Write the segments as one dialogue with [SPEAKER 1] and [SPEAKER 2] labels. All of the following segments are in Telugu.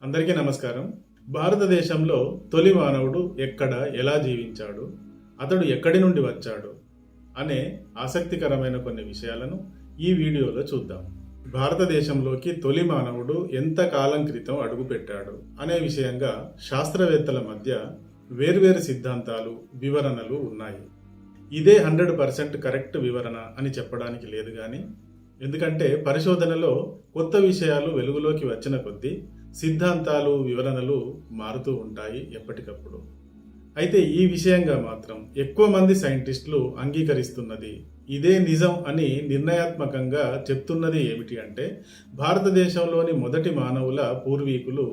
[SPEAKER 1] అందరికీ నమస్కారం. భారతదేశంలో తొలి మానవుడు ఎక్కడ, ఎలా జీవించాడు, అతడు ఎక్కడి నుండి వచ్చాడు అనే ఆసక్తికరమైన కొన్ని విషయాలను ఈ వీడియోలో చూద్దాం. భారతదేశంలోకి తొలి మానవుడు ఎంత కాలం క్రితం అడుగుపెట్టాడు అనే విషయంగా శాస్త్రవేత్తల మధ్య వేర్వేరు సిద్ధాంతాలు, వివరణలు ఉన్నాయి. ఇదే 100% కరెక్ట్ వివరణ అని చెప్పడానికి లేదు కానీ, ఎందుకంటే పరిశోధనలో కొత్త విషయాలు వెలుగులోకి వచ్చిన కొద్దీ సిద్ధాంతాలు, వివరణలు మారుతూ ఉంటాయి ఎప్పటికప్పుడు. అయితే ఈ విషయంగా మాత్రం ఎక్కువ మంది సైంటిస్టులు అంగీకరిస్తున్నది, ఇదే నిజం అని నిర్ణయాత్మకంగా చెప్తున్నది ఏమిటి అంటే, భారతదేశంలోని మొదటి మానవుల పూర్వీకులు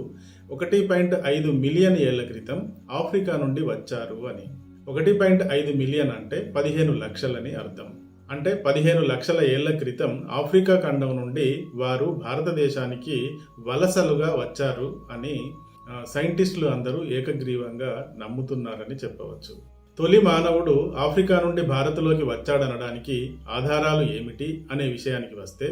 [SPEAKER 1] 1.5 మిలియన్ ఏళ్ల క్రితం ఆఫ్రికా నుండి వచ్చారు అని. 1.5 మిలియన్ అంటే 15 లక్షలని అర్థం. అంటే 15 లక్షల ఏళ్ల క్రితం ఆఫ్రికా ఖండం నుండి వారు భారతదేశానికి వలసలుగా వచ్చారు అని సైంటిస్టులు అందరూ ఏకగ్రీవంగా నమ్ముతున్నారని చెప్పవచ్చు. తొలి మానవుడు ఆఫ్రికా నుండి భారత్లోకి వచ్చాడనడానికి ఆధారాలు ఏమిటి అనే విషయానికి వస్తే,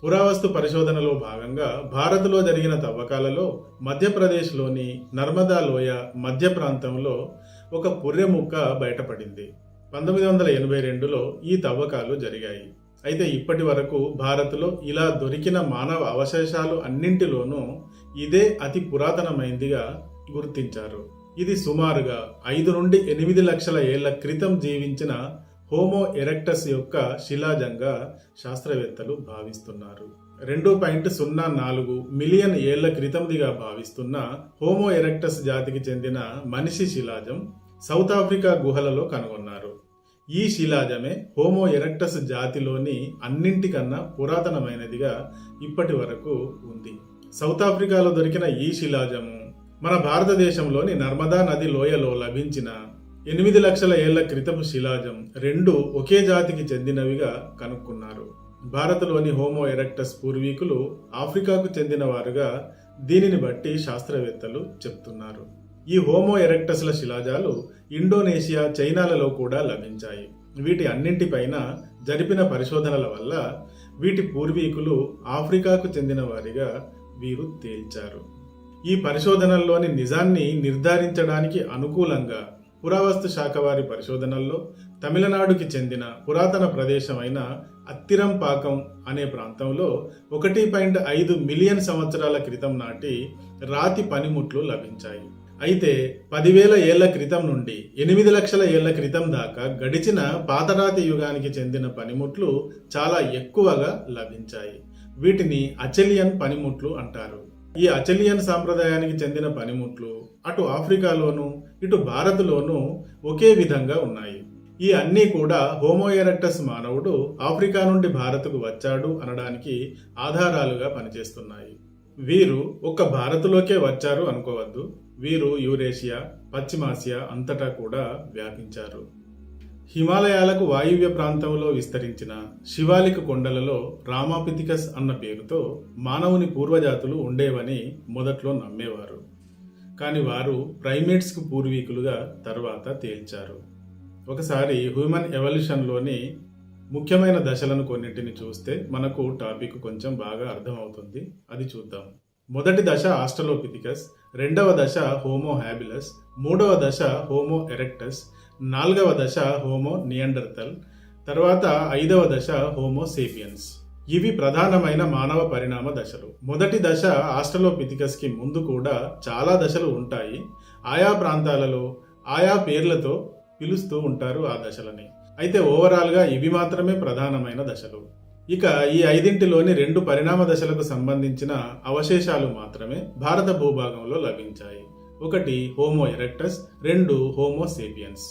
[SPEAKER 1] పురావస్తు పరిశోధనలో భాగంగా భారత్లో జరిగిన తవ్వకాలలో మధ్యప్రదేశ్లోని నర్మదా లోయ మధ్య ప్రాంతంలో ఒక పుర్రె ముక్క బయటపడింది. 1982లో ఈ తవ్వకాలు జరిగాయి. అయితే ఇప్పటి వరకు భారత్లో ఇలా దొరికిన మానవ అవశేషాలు అన్నింటిలోనూ ఇదే అతి పురాతనమైందిగా గుర్తించారు. ఇది సుమారుగా 5 నుండి 8 లక్షల ఏళ్ల క్రితం జీవించిన హోమో ఎరెక్టస్ యొక్క శిలాజంగా శాస్త్రవేత్తలు భావిస్తున్నారు. 2.04 మిలియన్ ఏళ్ల క్రితందిగా భావిస్తున్న హోమో ఎరెక్టస్ జాతికి చెందిన మనిషి శిలాజం సౌత్ ఆఫ్రికా గుహలలో కనుగొన్నారు. ఈ శిలాజమే హోమో ఎరెక్టస్ జాతిలోని అన్నింటికన్నా పురాతనమైనదిగా ఇప్పటి వరకు ఉంది. సౌత్ ఆఫ్రికాలో దొరికిన ఈ శిలాజము మన భారతదేశంలోని నర్మదా నది లోయలో లభించిన 8 లక్షల ఏళ్ల క్రితపు శిలాజం రెండు ఒకే జాతికి చెందినవిగా కనుక్కున్నారు. భారత్లోని హోమో ఎరెక్టస్ పూర్వీకులు ఆఫ్రికాకు చెందిన వారుగా దీనిని బట్టి శాస్త్రవేత్తలు చెప్తున్నారు. ఈ హోమో ఎరెక్టస్ల శిలాజాలు ఇండోనేషియా, చైనాలలో కూడా లభించాయి. వీటి అన్నింటిపైన జరిపిన పరిశోధనల వల్ల వీటి పూర్వీకులు ఆఫ్రికాకు చెందిన వారిగా వీరు తేల్చారు. ఈ పరిశోధనల్లోని నిజాన్ని నిర్ధారించడానికి అనుకూలంగా పురావస్తు శాఖ వారి పరిశోధనల్లో తమిళనాడుకి చెందిన పురాతన ప్రదేశమైన అత్తిరంపాకం అనే ప్రాంతంలో 1.5 మిలియన్ సంవత్సరాల క్రితం నాటి రాతి పనిముట్లు లభించాయి. అయితే 10,000 ఏళ్ల క్రితం నుండి 8 లక్షల ఏళ్ల క్రితం దాకా గడిచిన పాతరాతి యుగానికి చెందిన పనిముట్లు చాలా ఎక్కువగా లభించాయి. వీటిని అచెలియన్ పనిముట్లు అంటారు. ఈ అచెలియన్ సాంప్రదాయానికి చెందిన పనిముట్లు అటు ఆఫ్రికాలోనూ ఇటు భారత్లోనూ ఒకే విధంగా ఉన్నాయి. ఈ అన్నీ కూడా హోమో ఎరెక్టస్ మానవుడు ఆఫ్రికా నుండి భారత్కు వచ్చాడు అనడానికి ఆధారాలుగా పనిచేస్తున్నాయి. వీరు ఒక్క భారత్లోకే వచ్చారు అనుకోవద్దు. వీరు యూరేషియా, పశ్చిమాసియా అంతటా కూడా వ్యాపించారు. హిమాలయాలకు వాయువ్య ప్రాంతంలో విస్తరించిన శివాలిక కొండలలో రామాపిథికస్ అన్న పేరుతో మానవుని పూర్వజాతులు ఉండేవని మొదట్లో నమ్మేవారు. కానీ వారు ప్రైమేట్స్కు పూర్వీకులుగా తర్వాత తేల్చారు. ఒకసారి హ్యూమన్ ఎవల్యూషన్లోని ముఖ్యమైన దశలను కొన్నింటిని చూస్తే మనకు టాపిక్ కొంచెం బాగా అర్థమవుతుంది. అది చూద్దాం. మొదటి దశ ఆస్ట్రలోపిథికస్, రెండవ దశ హోమో హ్యాబిలస్, మూడవ దశ హోమో ఎరెక్టస్, నాలుగవ దశ హోమో నియాండర్తల్, తర్వాత 5వ దశ హోమో సేపియన్స్. ఇవి ప్రధానమైన మానవ పరిణామ దశలు. మొదటి దశ ఆస్ట్రలోపిథికస్ కి ముందు కూడా చాలా దశలు ఉంటాయి. ఆయా ప్రాంతాలలో ఆయా పేర్లతో పిలుస్తూ ఉంటారు ఆ దశలని. అయితే ఓవరాల్ గా ఇవి మాత్రమే ప్రధానమైన దశలు. ఇక ఈ 5లోని 2 పరిణామ దశలకు సంబంధించిన అవశేషాలు మాత్రమే భారత భూభాగంలో లభించాయి. ఒకటి హోమో ఎరెక్టస్, 2 హోమో సేపియన్స్.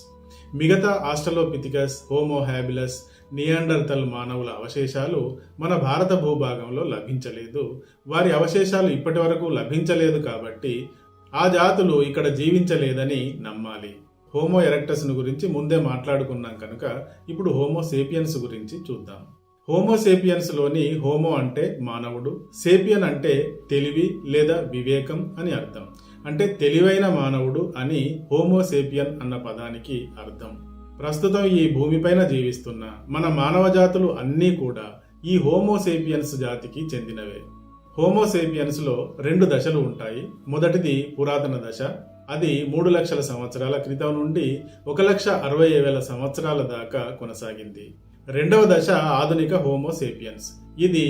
[SPEAKER 1] మిగతా ఆస్ట్రలోపిథికస్, హోమో హ్యాబిలస్, నియాండర్తల్ మానవుల అవశేషాలు మన భారత భూభాగంలో లభించలేదు. వారి అవశేషాలు ఇప్పటి వరకు లభించలేదు కాబట్టి ఆ జాతులు ఇక్కడ జీవించలేదని నమ్మాలి. హోమో ఎరెక్టస్ గురించి ముందే మాట్లాడుకున్నాం కనుక ఇప్పుడు హోమో సేపియన్స్ గురించి చూద్దాం. హోమో సేపియన్స్ లోని హోమో అంటే మానవుడు, సేపియన్ అంటే తెలివి లేదా వివేకం అని అర్థం. అంటే తెలివైన మానవుడు అని హోమో సేపియన్ అన్న పదానికి అర్థం. ప్రస్తుతం ఈ భూమిపైన జీవిస్తున్న మన మానవ జాతులు అన్నీ కూడా ఈ హోమో సేపియన్స్ జాతికి చెందినవే. హోమోసేపియన్స్ లో 2 దశలు ఉంటాయి. మొదటిది పురాతన దశ. అది 3 లక్షల సంవత్సరాల క్రితం నుండి 1,60,000 సంవత్సరాల దాకా కొనసాగింది. రెండవ దశ ఆధునిక హోమోసేపియన్స్. ఇది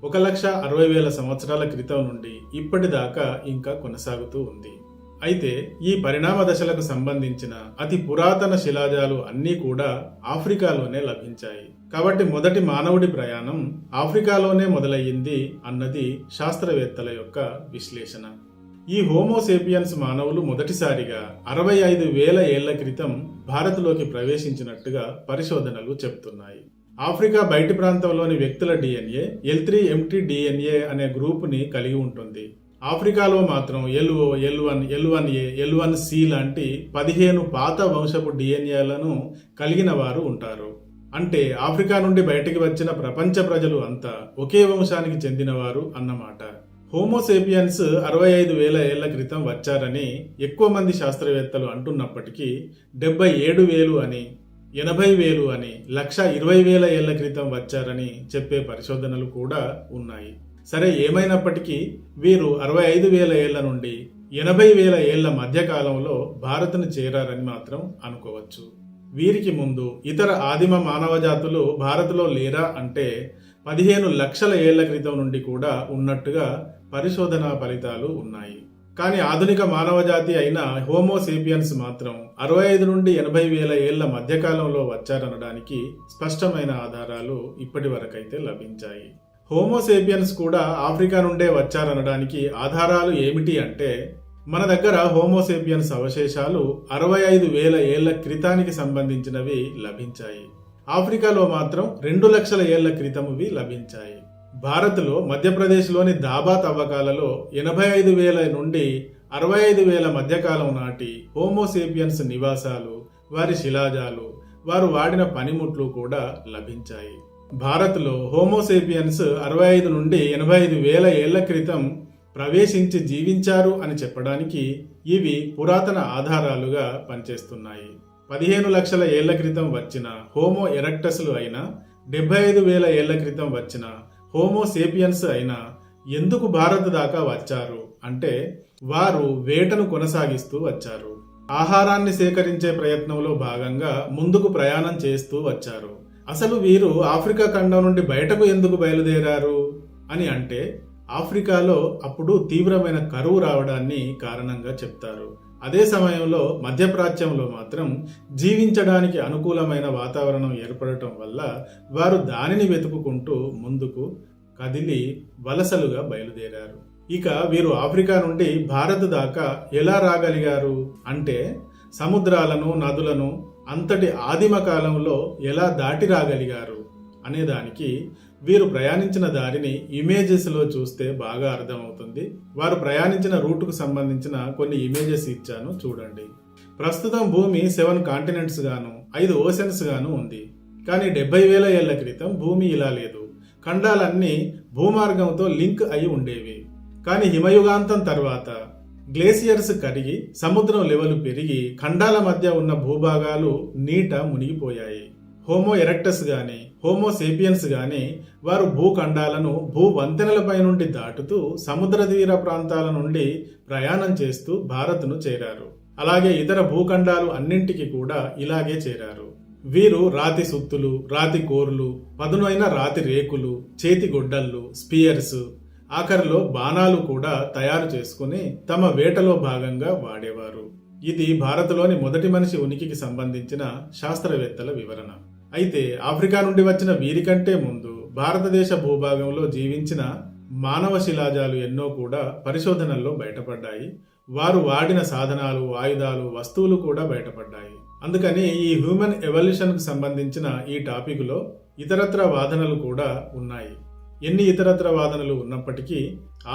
[SPEAKER 1] 1,60,000 సంవత్సరాల క్రితం నుండి ఇప్పటిదాకా ఇంకా కొనసాగుతూ ఉంది. అయితే ఈ పరిణామ దశలకు సంబంధించిన అతి పురాతన శిలాజాలు అన్నీ కూడా ఆఫ్రికాలోనే లభించాయి. కాబట్టి మొదటి మానవుడి ప్రయాణం ఆఫ్రికాలోనే మొదలయ్యింది అన్నది శాస్త్రవేత్తల యొక్క విశ్లేషణ. ఈ హోమోసేపియన్స్ మానవులు మొదటిసారిగా 65,000 ఏళ్ల క్రితం భారత్లోకి ప్రవేశించినట్టుగా పరిశోధనలు చెబుతున్నాయి. ఆఫ్రికా బయటి ప్రాంతంలోని వ్యక్తుల డిఎన్ఏ L3MT DNA అనే గ్రూపుని కలిగి ఉంటుంది. ఆఫ్రికాలో మాత్రం LO, L1, L1A, L1C లాంటి 15 పాత వంశపు డిఎన్ఏలను కలిగిన వారు ఉంటారు. అంటే ఆఫ్రికా నుండి బయటికి వచ్చిన ప్రపంచ ప్రజలు అంతా ఒకే వంశానికి చెందినవారు అన్నమాట. హోమోసేపియన్స్ 65,000 ఏళ్ల క్రితం వచ్చారని ఎక్కువ మంది శాస్త్రవేత్తలు అంటున్నప్పటికీ 77,000 అని, 80,000 అని, 1,20,000 ఏళ్ల క్రితం వచ్చారని చెప్పే పరిశోధనలు కూడా ఉన్నాయి. సరే, ఏమైనప్పటికీ వీరు 65,000 ఏళ్ల నుండి 80,000 ఏళ్ల మధ్యకాలంలో భారత్ను చేరారని మాత్రం అనుకోవచ్చు. వీరికి ముందు ఇతర ఆదిమ మానవ జాతులు భారత్లో లేరా అంటే 15 లక్షల ఏళ్ల క్రితం నుండి కూడా ఉన్నట్టుగా పరిశోధనా ఫలితాలు ఉన్నాయి. కానీ ఆధునిక మానవ జాతి అయిన హోమోసేపియన్స్ మాత్రం 65 నుండి 80,000 ఏళ్ల మధ్యకాలంలో వచ్చారనడానికి స్పష్టమైన ఆధారాలు ఇప్పటి వరకైతే లభించాయి. హోమోసేపియన్స్ కూడా ఆఫ్రికా నుండే వచ్చారనడానికి ఆధారాలు ఏమిటి అంటే, మన దగ్గర హోమోసేపియన్స్ అవశేషాలు 65,000 ఏళ్ల క్రితానికి సంబంధించినవి లభించాయి. ఆఫ్రికాలో మాత్రం 2 లక్షల ఏళ్ల క్రితమువి లభించాయి. భారత్లో మధ్యప్రదేశ్లోని దాబా తవ్వకాలలో 85,000 నుండి 65,000 మధ్యకాలం నాటి హోమోసేపియన్స్ నివాసాలు, వారి శిలాజాలు, వారు వాడిన పనిముట్లు కూడా లభించాయి. భారత్లో హోమోసేపియన్స్ 65 నుండి 85,000 ఏళ్ల క్రితం ప్రవేశించి జీవించారు అని చెప్పడానికి ఇవి పురాతన ఆధారాలుగా పనిచేస్తున్నాయి. 15 లక్షల ఏళ్ల క్రితం వచ్చిన హోమో ఎరెక్టస్లు అయినా, 75,000 ఏళ్ల క్రితం వచ్చిన హోమోసేపియన్స్ అయినా ఎందుకు భారత్ దాకా వచ్చారు అంటే, వారు వేటను కొనసాగిస్తూ వచ్చారు. ఆహారాన్ని సేకరించే ప్రయత్నంలో భాగంగా ముందుకు ప్రయాణం చేస్తూ వచ్చారు. అసలు వీరు ఆఫ్రికా ఖండం నుండి బయటకు ఎందుకు బయలుదేరారు అని అంటే, ఆఫ్రికాలో అప్పుడు తీవ్రమైన కరువు రావడాన్ని కారణంగా చెప్తారు. అదే సమయంలో మధ్యప్రాచ్యంలో మాత్రం జీవించడానికి అనుకూలమైన వాతావరణం ఏర్పడటం వల్ల వారు దానిని వెతుకుకుంటూ ముందుకు కదిలి వలసలుగా బయలుదేరారు. ఇక వీరు ఆఫ్రికా నుండి భారత్ దాకా ఎలా రాగలిగారు అంటే, సముద్రాలను, నదులను అంతటి ఆదిమ కాలంలో ఎలా దాటి రాగలిగారు అనేదానికి వీరు ప్రయాణించిన దారిని ఇమేజెస్లో చూస్తే బాగా అర్థమవుతుంది. వారు ప్రయాణించిన రూటుకు సంబంధించిన కొన్ని ఇమేజెస్ ఇచ్చాను, చూడండి. ప్రస్తుతం భూమి 7 కాంటినెంట్స్ గాను 5 ఓషన్స్ గాను ఉంది. కానీ 70,000 ఏళ్ల క్రితం భూమి ఇలా లేదు. ఖండాలన్నీ భూమార్గంతో లింక్ అయి ఉండేవి. కానీ హిమయుగాంతం తర్వాత గ్లేసియర్స్ కరిగి సముద్రం లెవెల్ పెరిగి ఖండాల మధ్య ఉన్న భూభాగాలు నీట మునిగిపోయాయి. హోమో ఎరెక్టస్ గాని, హోమోసేపియన్స్ గాని వారు భూఖండాలను భూవంతెనలపై నుండి దాటుతూ సముద్ర తీర ప్రాంతాల నుండి ప్రయాణం చేస్తూ భారత్ను చేరారు. అలాగే ఇతర భూఖండాలు అన్నింటికి కూడా ఇలాగే చేరారు. వీరు రాతి సుత్తులు, రాతి కోర్లు, పదునైన రాతి రేకులు, చేతి గొడ్డళ్ళు, స్పియర్స్, ఆఖరిలో బాణాలు కూడా తయారు చేసుకుని తమ వేటలో భాగంగా వాడేవారు. ఇది భారత్లోని మొదటి మనిషి ఉనికికి సంబంధించిన శాస్త్రవేత్తల వివరణ. అయితే ఆఫ్రికా నుండి వచ్చిన వీరికంటే ముందు భారతదేశ భూభాగంలో జీవించిన మానవ శిలాజాలు ఎన్నో కూడా పరిశోధనల్లో బయటపడ్డాయి. వారు వాడిన సాధనాలు, ఆయుధాలు, వస్తువులు కూడా బయటపడ్డాయి. అందుకని ఈ హ్యూమన్ ఎవల్యూషన్కు సంబంధించిన ఈ టాపిక్లో ఇతరత్ర వాదనలు కూడా ఉన్నాయి. ఎన్ని ఇతరత్ర వాదనలు ఉన్నప్పటికీ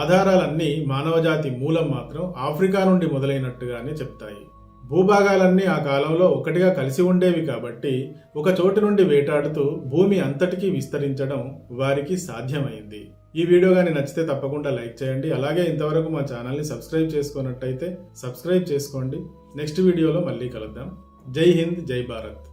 [SPEAKER 1] ఆధారాలన్నీ మానవజాతి మూలం మాత్రం ఆఫ్రికా నుండి మొదలైనట్టుగానే చెప్తాయి. భూభాగాలన్నీ ఆ కాలంలో ఒకటిగా కలిసి ఉండేవి కాబట్టి ఒక చోటు నుండి వేటాడుతూ భూమి అంతటికీ విస్తరించడం వారికి సాధ్యమైంది. ఈ వీడియో కానీ నచ్చితే తప్పకుండా లైక్ చేయండి. అలాగే ఇంతవరకు మా ఛానల్ని సబ్స్క్రైబ్ చేసుకున్నట్టయితే సబ్స్క్రైబ్ చేసుకోండి. నెక్స్ట్ వీడియోలో మళ్ళీ కలుద్దాం. జై హింద్, జై భారత్.